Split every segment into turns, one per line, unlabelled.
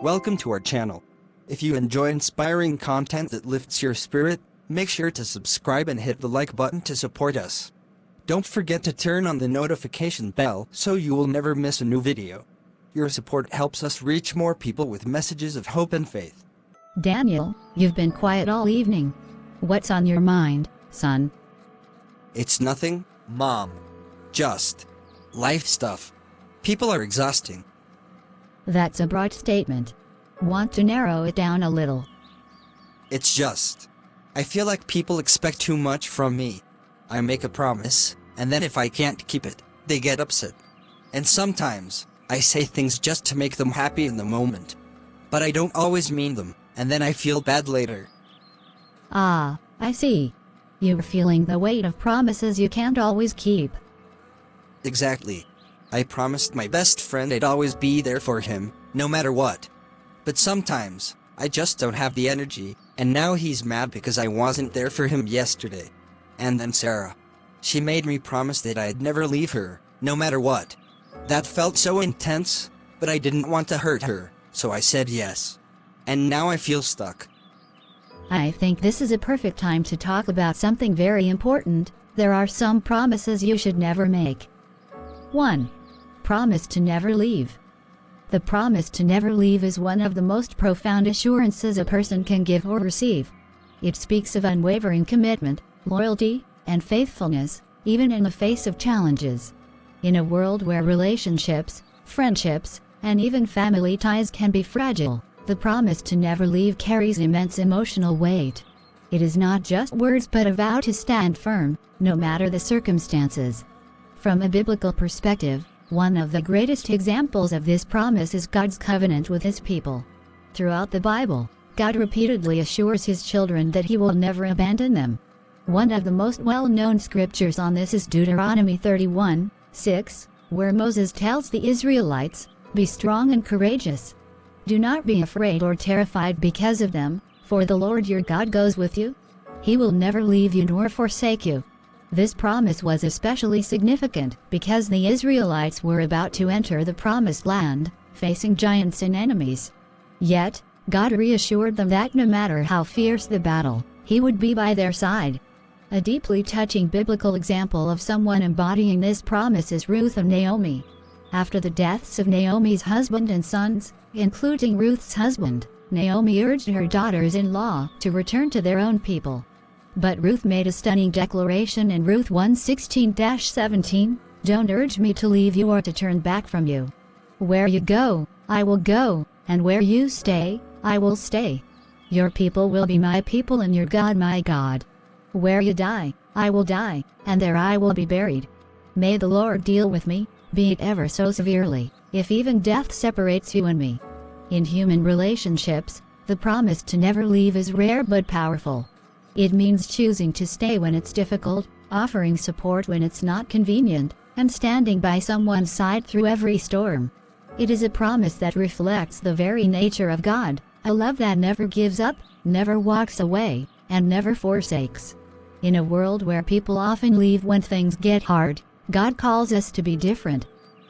Welcome to our channel. If you enjoy inspiring content that lifts your spirit, make sure to subscribe and hit the like button to support us. Don't forget to turn on the notification bell so you will never miss a new video. Your support helps us reach more people with messages of hope and faith.
Daniel, you've been quiet all evening. What's on your mind, son?
It's nothing, Mom. Just life stuff. People are exhausting.
That's a broad statement. Want to narrow it down a little?
It's just, I feel like people expect too much from me. I make a promise, and then if I can't keep it, they get upset. And sometimes, I say things just to make them happy in the moment. But I don't always mean them, and then I feel bad later.
Ah, I see. You're feeling the weight of promises you can't always keep.
Exactly. I promised my best friend I'd always be there for him, no matter what. But sometimes, I just don't have the energy, and now he's mad because I wasn't there for him yesterday. And then Sarah. She made me promise that I'd never leave her, no matter what. That felt so intense, but I didn't want to hurt her, so I said yes. And now I feel stuck.
I think this is a perfect time to talk about something very important. There are some promises you should never make. 1. Promise to never leave. The promise to never leave is one of the most profound assurances a person can give or receive. It speaks of unwavering commitment, loyalty, and faithfulness, even in the face of challenges. In a world where relationships, friendships, and even family ties can be fragile, the promise to never leave carries immense emotional weight. It is not just words but a vow to stand firm, no matter the circumstances. From a biblical perspective, one of the greatest examples of this promise is God's covenant with His people. Throughout the Bible, God repeatedly assures His children that He will never abandon them. One of the most well-known scriptures on this is Deuteronomy 31:6, where Moses tells the Israelites, "Be strong and courageous. Do not be afraid or terrified because of them, for the Lord your God goes with you. He will never leave you nor forsake you." This promise was especially significant because the Israelites were about to enter the Promised Land, facing giants and enemies. Yet, God reassured them that no matter how fierce the battle, He would be by their side. A deeply touching biblical example of someone embodying this promise is Ruth and Naomi. After the deaths of Naomi's husband and sons, including Ruth's husband, Naomi urged her daughters-in-law to return to their own people. But Ruth made a stunning declaration in Ruth 1:16-17, "Don't urge me to leave you or to turn back from you. Where you go, I will go, and where you stay, I will stay. Your people will be my people and your God my God. Where you die, I will die, and there I will be buried. May the Lord deal with me, be it ever so severely, if even death separates you and me." In human relationships, the promise to never leave is rare but powerful. It means choosing to stay when it's difficult, offering support when it's not convenient, and standing by someone's side through every storm. It is a promise that reflects the very nature of God, a love that never gives up, never walks away, and never forsakes. In a world where people often leave when things get hard, God calls us to be different.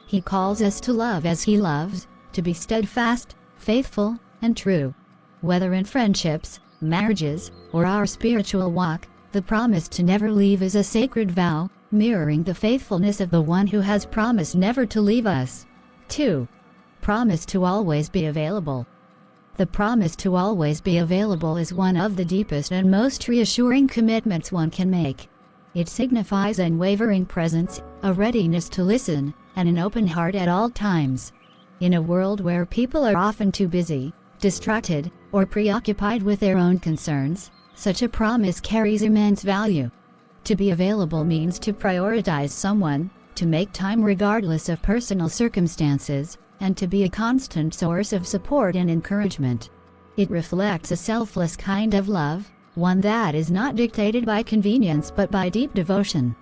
He calls us to love as He loves, to be steadfast, faithful, and true. Whether in friendships, marriages, or our spiritual walk, the promise to never leave is a sacred vow, mirroring the faithfulness of the one who has promised never to leave us. 2. Promise to always be available. The promise to always be available is one of the deepest and most reassuring commitments one can make. It signifies unwavering presence, a readiness to listen, and an open heart at all times. In a world where people are often too busy, distracted, or preoccupied with their own concerns, such a promise carries immense value. To be available means to prioritize someone, to make time regardless of personal circumstances, and to be a constant source of support and encouragement. It reflects a selfless kind of love, one that is not dictated by convenience but by deep devotion.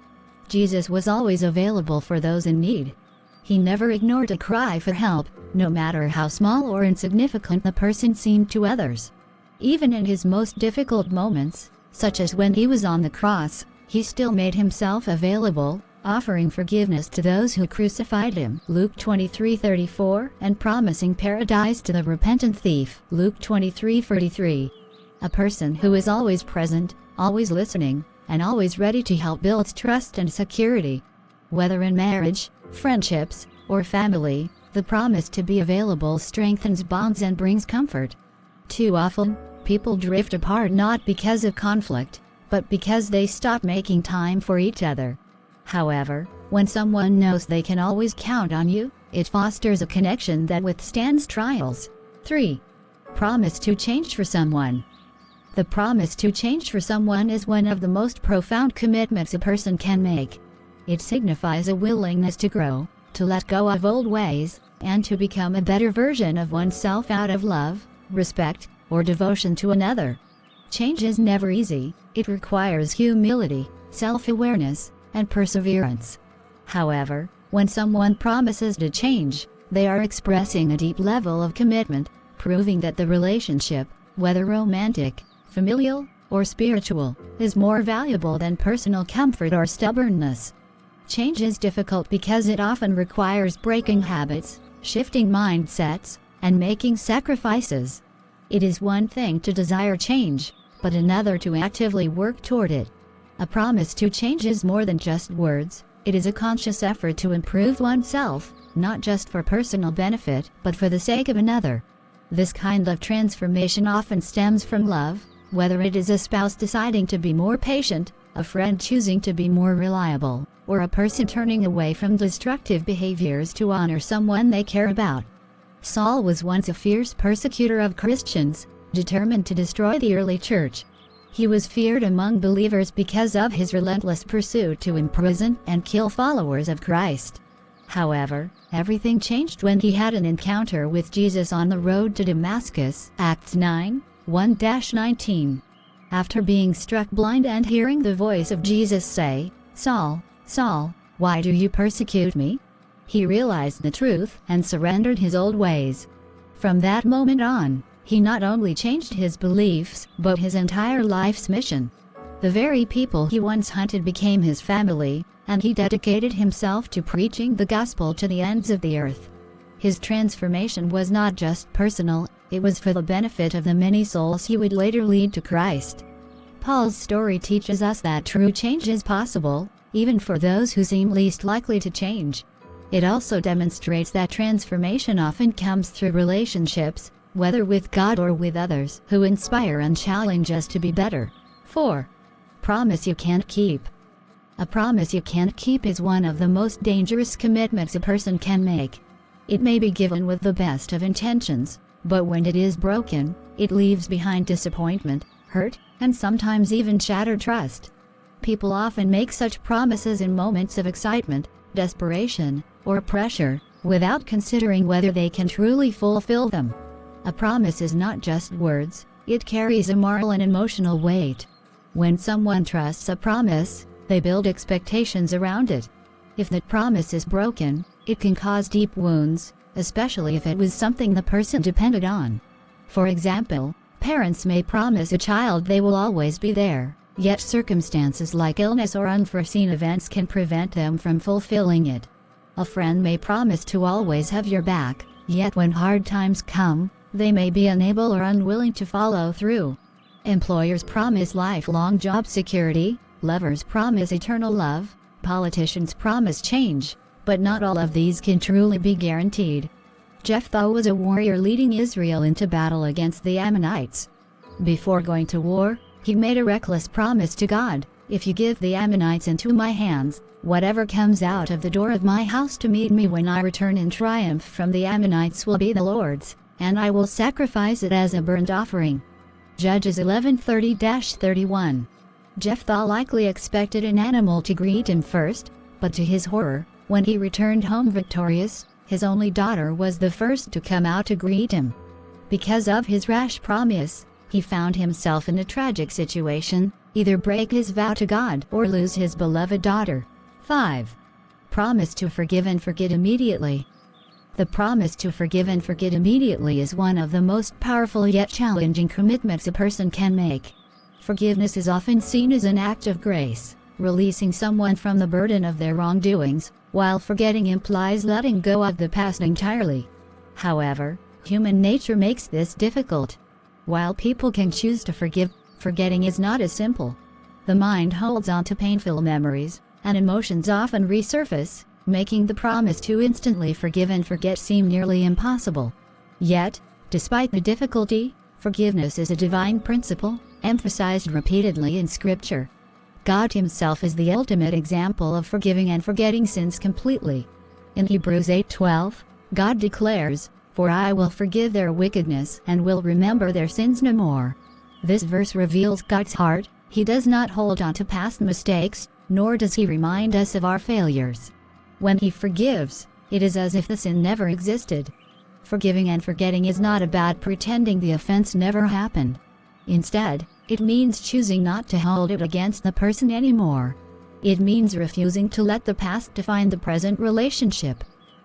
Jesus was always available for those in need. He never ignored a cry for help, no matter how small or insignificant the person seemed to others. Even in His most difficult moments, such as when He was on the cross, He still made Himself available, offering forgiveness to those who crucified him, Luke 23:34, and promising paradise to the repentant thief, Luke 23:43. A person who is always present, always listening, and always ready to help builds trust and security. Whether in marriage, friendships, or family, the promise to be available strengthens bonds and brings comfort. Too often, people drift apart not because of conflict, but because they stop making time for each other. However, when someone knows they can always count on you, it fosters a connection that withstands trials. 3. Promise to change for someone. The promise to change for someone is one of the most profound commitments a person can make. It signifies a willingness to grow, to let go of old ways, and to become a better version of oneself out of love, respect, or devotion to another. Change is never easy. It requires humility, self-awareness, and perseverance. However, when someone promises to change, they are expressing a deep level of commitment, proving that the relationship, whether romantic, familial, or spiritual, is more valuable than personal comfort or stubbornness. Change is difficult because it often requires breaking habits, shifting mindsets, and making sacrifices. It is one thing to desire change, but another to actively work toward it. A promise to change is more than just words. It is a conscious effort to improve oneself, not just for personal benefit, but for the sake of another. This kind of transformation often stems from love, whether it is a spouse deciding to be more patient, a friend choosing to be more reliable, or a person turning away from destructive behaviors to honor someone they care about. Saul was once a fierce persecutor of Christians, determined to destroy the early church. He was feared among believers because of his relentless pursuit to imprison and kill followers of Christ. However, everything changed when he had an encounter with Jesus on the road to Damascus, Acts 9, 1-19. After being struck blind and hearing the voice of Jesus say, "Saul, Saul, why do you persecute me?" he realized the truth and surrendered his old ways. From that moment on, he not only changed his beliefs, but his entire life's mission. The very people he once hunted became his family, and he dedicated himself to preaching the gospel to the ends of the earth. His transformation was not just personal, it was for the benefit of the many souls he would later lead to Christ. Paul's story teaches us that true change is possible, even for those who seem least likely to change. It also demonstrates that transformation often comes through relationships, whether with God or with others, who inspire and challenge us to be better. 4. Promise you can't keep. A promise you can't keep is one of the most dangerous commitments a person can make. It may be given with the best of intentions, but when it is broken, it leaves behind disappointment, hurt, and sometimes even shattered trust. People often make such promises in moments of excitement, desperation, or pressure, without considering whether they can truly fulfill them. A promise is not just words, it carries a moral and emotional weight. When someone trusts a promise, they build expectations around it. If that promise is broken, it can cause deep wounds, especially if it was something the person depended on. For example, parents may promise a child they will always be there, yet circumstances like illness or unforeseen events can prevent them from fulfilling it. A friend may promise to always have your back, yet when hard times come, they may be unable or unwilling to follow through. Employers promise lifelong job security, lovers promise eternal love, politicians promise change, but not all of these can truly be guaranteed. Jephthah was a warrior leading Israel into battle against the Ammonites. Before going to war, he made a reckless promise to God, "If you give the Ammonites into my hands, whatever comes out of the door of my house to meet me when I return in triumph from the Ammonites will be the Lord's, and I will sacrifice it as a burnt offering." Judges 11:30-31. Jephthah likely expected an animal to greet him first, but to his horror, when he returned home victorious, his only daughter was the first to come out to greet him. Because of his rash promise, he found himself in a tragic situation, either break his vow to God or lose his beloved daughter. 5. Promise to forgive and forget immediately. The promise to forgive and forget immediately is one of the most powerful yet challenging commitments a person can make. Forgiveness is often seen as an act of grace, Releasing someone from the burden of their wrongdoings, while forgetting implies letting go of the past entirely. However, human nature makes this difficult. While people can choose to forgive, forgetting is not as simple. The mind holds on to painful memories, and emotions often resurface, making the promise to instantly forgive and forget seem nearly impossible. Yet, despite the difficulty, forgiveness is a divine principle, emphasized repeatedly in Scripture. God Himself is the ultimate example of forgiving and forgetting sins completely. In Hebrews 8:12, God declares, "For I will forgive their wickedness and will remember their sins no more." This verse reveals God's heart. He does not hold on to past mistakes, nor does He remind us of our failures. When He forgives, it is as if the sin never existed. Forgiving and forgetting is not about pretending the offense never happened. Instead, it means choosing not to hold it against the person anymore. It means refusing to let the past define the present relationship.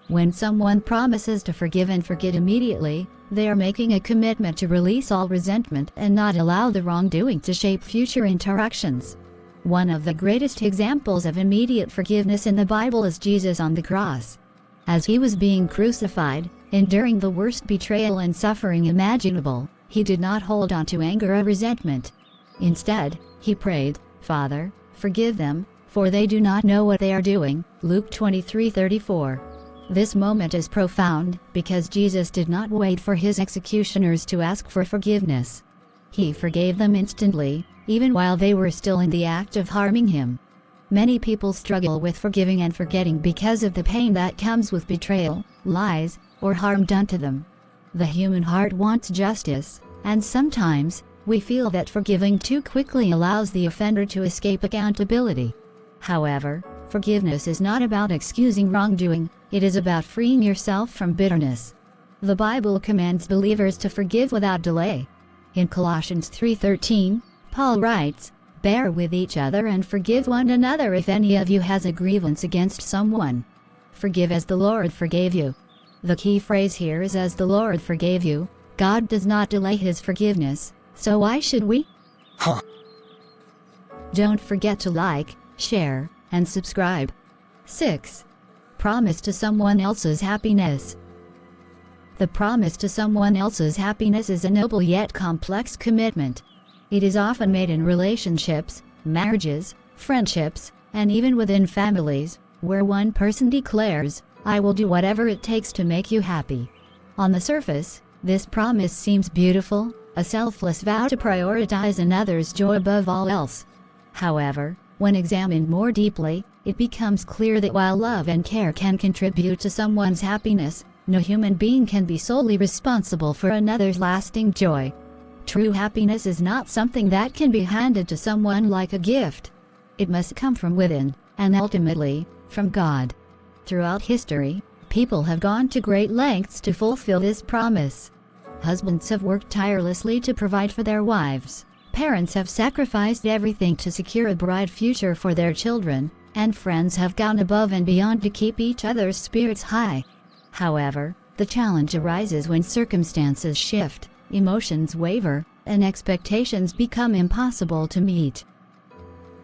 When someone promises to forgive and forget immediately, they are making a commitment to release all resentment and not allow the wrongdoing to shape future interactions. One of the greatest examples of immediate forgiveness in the Bible is Jesus on the cross. As He was being crucified, enduring the worst betrayal and suffering imaginable, He did not hold on to anger or resentment. Instead, He prayed, "Father, forgive them, for they do not know what they are doing." Luke 23:34. This moment is profound, because Jesus did not wait for His executioners to ask for forgiveness. He forgave them instantly, even while they were still in the act of harming Him. Many people struggle with forgiving and forgetting because of the pain that comes with betrayal, lies, or harm done to them. The human heart wants justice, and sometimes, we feel that forgiving too quickly allows the offender to escape accountability. However, forgiveness is not about excusing wrongdoing, it is about freeing yourself from bitterness. The Bible commands believers to forgive without delay. In Colossians 3:13, Paul writes, "Bear with each other and forgive one another if any of you has a grievance against someone. Forgive as the Lord forgave you." The key phrase here is "as the Lord forgave you." God does not delay His forgiveness, so why should we? Don't forget to like, share, and subscribe. 6. Promise to someone else's happiness. The promise to someone else's happiness is a noble yet complex commitment. It is often made in relationships, marriages, friendships, and even within families, where one person declares, "I will do whatever it takes to make you happy." On the surface, this promise seems beautiful, a selfless vow to prioritize another's joy above all else. However, when examined more deeply, it becomes clear that while love and care can contribute to someone's happiness, no human being can be solely responsible for another's lasting joy. True happiness is not something that can be handed to someone like a gift. It must come from within, and ultimately, from God. Throughout history, people have gone to great lengths to fulfill this promise. Husbands have worked tirelessly to provide for their wives. Parents have sacrificed everything to secure a bright future for their children, and friends have gone above and beyond to keep each other's spirits high. However, the challenge arises when circumstances shift, emotions waver, and expectations become impossible to meet.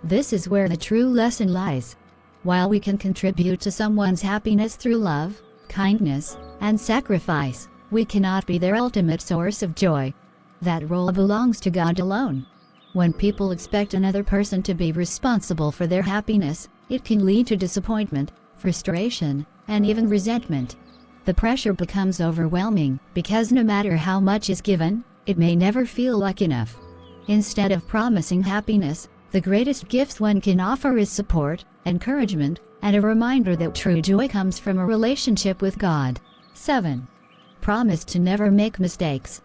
This is where the true lesson lies. While we can contribute to someone's happiness through love, kindness, and sacrifice, we cannot be their ultimate source of joy. That role belongs to God alone. When people expect another person to be responsible for their happiness, it can lead to disappointment, frustration, and even resentment. The pressure becomes overwhelming, because no matter how much is given, it may never feel like enough. Instead of promising happiness, the greatest gifts one can offer is support, encouragement, and a reminder that true joy comes from a relationship with God. 7. Promise to never make mistakes.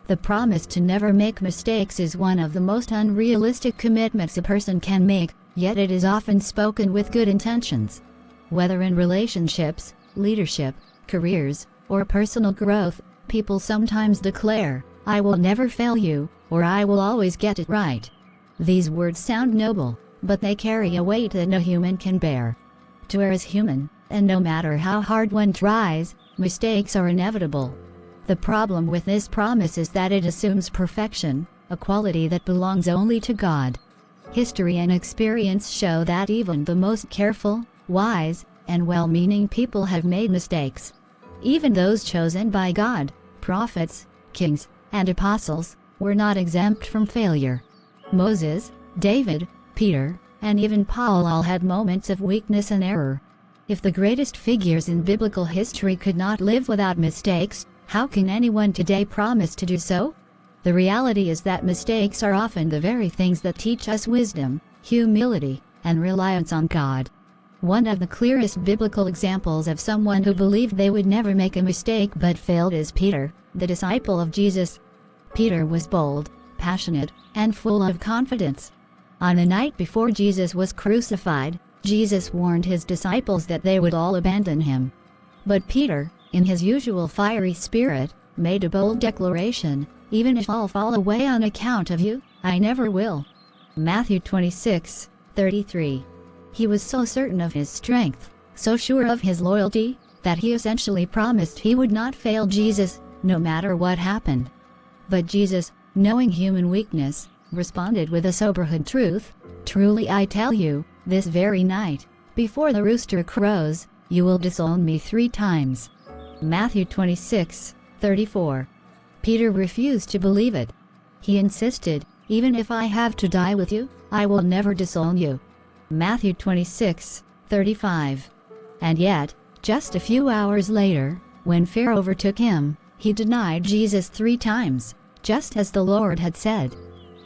The promise to never make mistakes is one of the most unrealistic commitments a person can make, yet it is often spoken with good intentions. Whether in relationships, leadership, careers, or personal growth, people sometimes declare, "I will never fail you," or "I will always get it right." These words sound noble, but they carry a weight that no human can bear. To err is human, and no matter how hard one tries, mistakes are inevitable. The problem with this promise is that it assumes perfection, a quality that belongs only to God. History and experience show that even the most careful, wise, and well-meaning people have made mistakes. Even those chosen by God, prophets, kings, and apostles, were not exempt from failure. Moses, David, Peter, and even Paul all had moments of weakness and error. If the greatest figures in biblical history could not live without mistakes, how can anyone today promise to do so? The reality is that mistakes are often the very things that teach us wisdom, humility, and reliance on God. One of the clearest biblical examples of someone who believed they would never make a mistake but failed is Peter, the disciple of Jesus. Peter was bold, passionate, and full of confidence. On the night before Jesus was crucified, Jesus warned his disciples that they would all abandon him. But Peter, in his usual fiery spirit, made a bold declaration, "Even if all fall away on account of you, I never will." Matthew 26:33. He was so certain of his strength, so sure of his loyalty, that he essentially promised he would not fail Jesus, no matter what happened. But Jesus, knowing human weakness, responded with a sober-hard truth, "Truly I tell you, this very night, before the rooster crows, you will disown me 3 times." Matthew 26:34. Peter refused to believe it. He insisted, "Even if I have to die with you, I will never disown you." Matthew 26:35. And yet, just a few hours later, when fear overtook him, he denied Jesus 3 times, just as the Lord had said.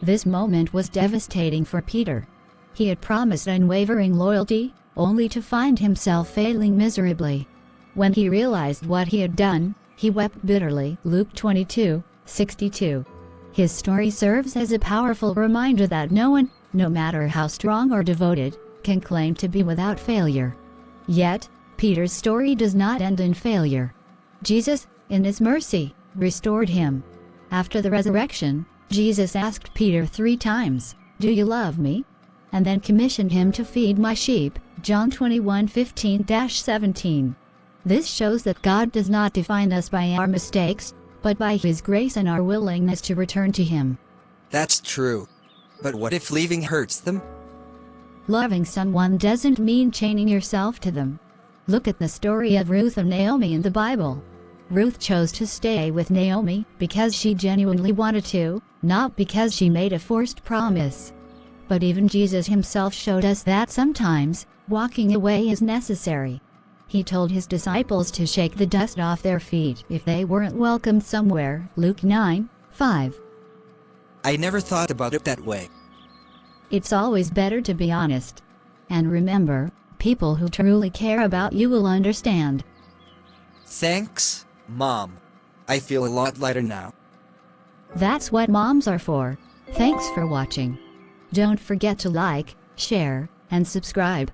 This moment was devastating for Peter. He had promised unwavering loyalty, only to find himself failing miserably. When he realized what he had done, he wept bitterly. Luke 22:62. His story serves as a powerful reminder that no one, no matter how strong or devoted, can claim to be without failure. Yet, Peter's story does not end in failure. Jesus, in his mercy, restored him. After the resurrection, Jesus asked Peter 3 times, "Do you love me?" and then commissioned him to feed my sheep. John 21:15-17. This shows that God does not define us by our mistakes, but by His grace and our willingness to return to Him.
That's true. But what if leaving hurts them?
Loving someone doesn't mean chaining yourself to them. Look at the story of Ruth and Naomi in the Bible. Ruth chose to stay with Naomi because she genuinely wanted to, not because she made a forced promise. But even Jesus himself showed us that sometimes, walking away is necessary. He told his disciples to shake the dust off their feet if they weren't welcomed somewhere. Luke 9:5.
I never thought about it that way.
It's always better to be honest. And remember, people who truly care about you will understand.
Thanks, Mom. I feel a lot lighter now.
That's what moms are for. Thanks for watching. Don't forget to like, share, and subscribe.